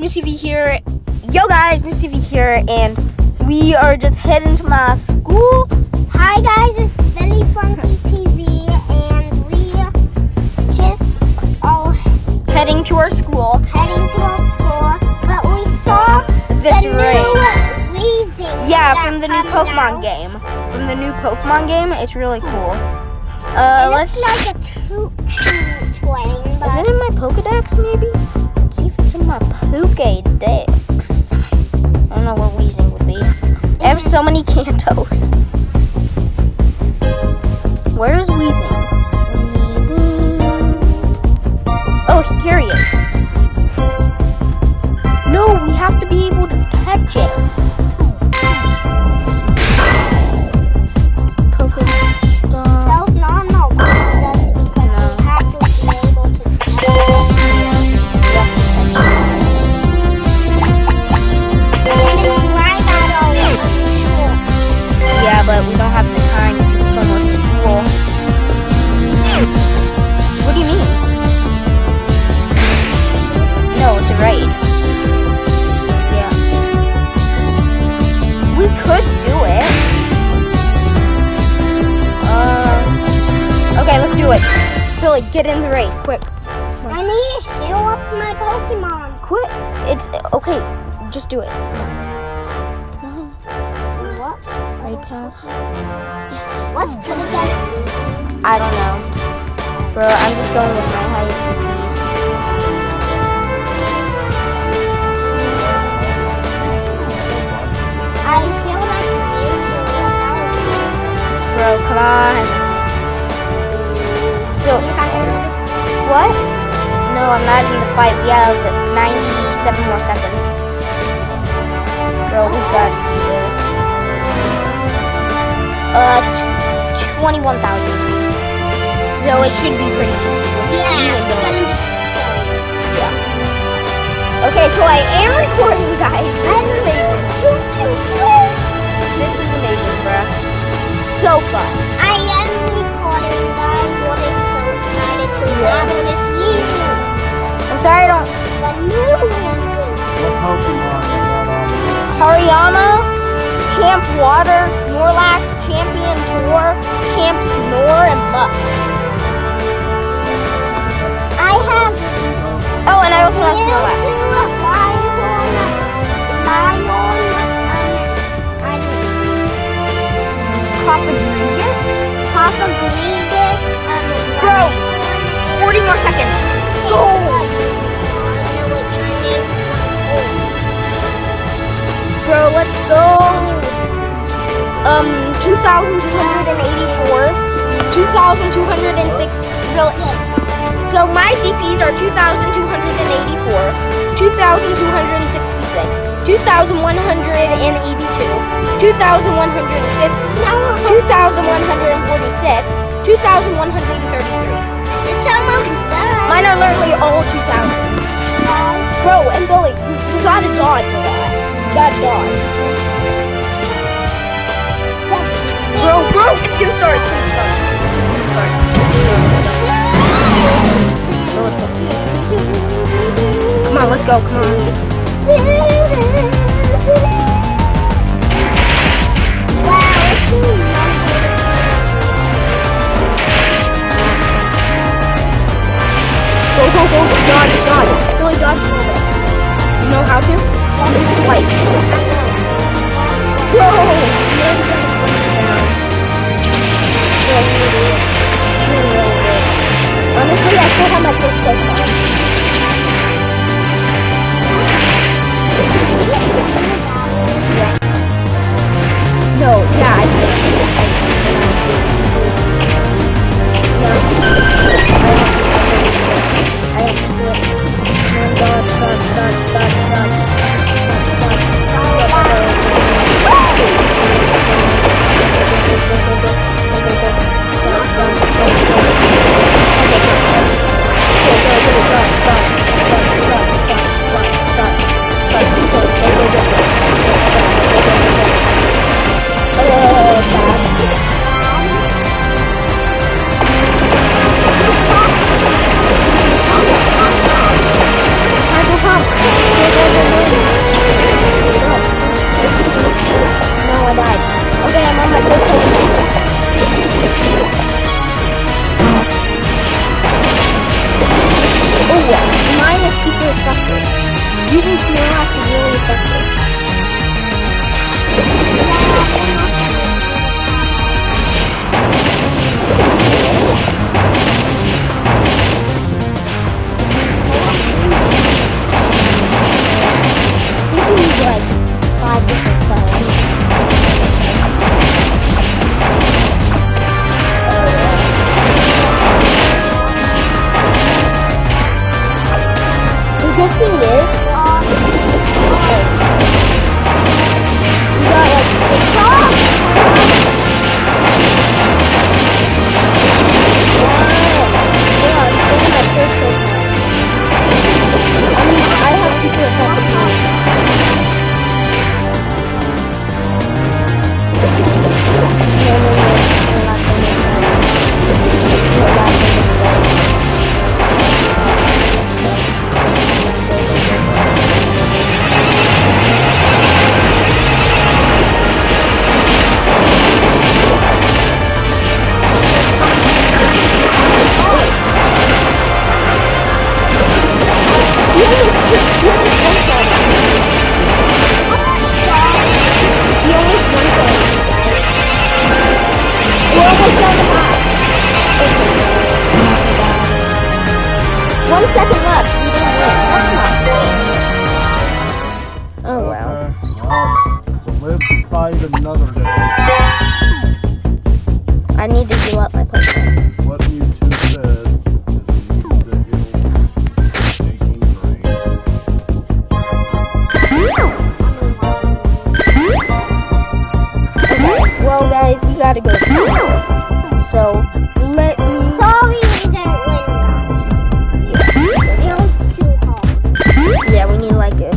Missy V here. Yo guys, Missy V here, and we are just heading to my school. Hi guys, it's Billy from TV, and we just all Heading to our school. But we saw This the rain. new Wheezing. Yeah, from the new coming Pokemon out. game. From the new Pokemon game, it's really cool. It Let's. looks like a choo-choo train, Is but it in my Pokedex, maybe? Let's see if it's in my Pokedex. I don't know where Wheezing would be. I have so many Kantos. Where is Wheezing? Wheezing. Oh, here he is. No, we have to be able to catch it. Pokestop. those normal products because we have to be able to And it's right out of school. Yeah, but we don't have the time because it's almost school. What do you mean? No, it's a raid. Yeah. We could do it. Okay, let's do it. Billy, get in the raid, quick. I need to heal up my Pokemon. Quit. It's okay. Just do it. No. What? Raid pass. Yes. What's good against me? I don't know. Bro, I'm just going with my highest CPs. I feel like Mewtwo. Bro, come on. So, what? No, I'm not in the fight. We have 97 more seconds. Bro, we gotta do this. 21,000. So it should be pretty easy. Yeah, it's gonna be so. Yeah. Okay, so I am recording, guys. This is amazing. This is amazing, bruh. So fun. I am recording, guys. What is so excited to battle this Wheezing. I'm sorry I don't... The new Wheezing. What Pokemon is that on? Hariyama, Champ Water, Snorlax, Champion Tour, Champ Snore, and Muck. I have Oh, and I also have Snorlax. Coffagrigus? Bro, 40 more seconds. Let's go. Bro, let's go. 2,284. 2,206. Really? So my CPs are 2,284, 2,266, 2,182, 2,150, 2,146, 2,133. It's almost done. Mine are literally all 2,000. Bro, and Billy, you gotta dodge for that. You gotta dodge. Bro, it's gonna start. So it's a... Come on, let's go. Come on. Go. Dodge. Billy, dodge a little bit. You know how to? Just swipe. Bro! Honestly, I still have my first Pokemon. No, yeah, I did. I have to slip. Dodge. Using Snorlax is really effective. We need like 5 different plans. The good thing is, you got like TikTok. Yeah, I'm saving my first Pokemon. I mean, I have super effective moves. No, we're not going this way. Let's go back to this way. One second left. We didn't win. That's not fair. Oh well. To live to fight another day. I need to heal up my Pokemon. What you two said is need to heal taking rain. Okay. Well, guys, we gotta go. So let me. Sorry we didn't win, guys. It was too hard. Yeah, we need like a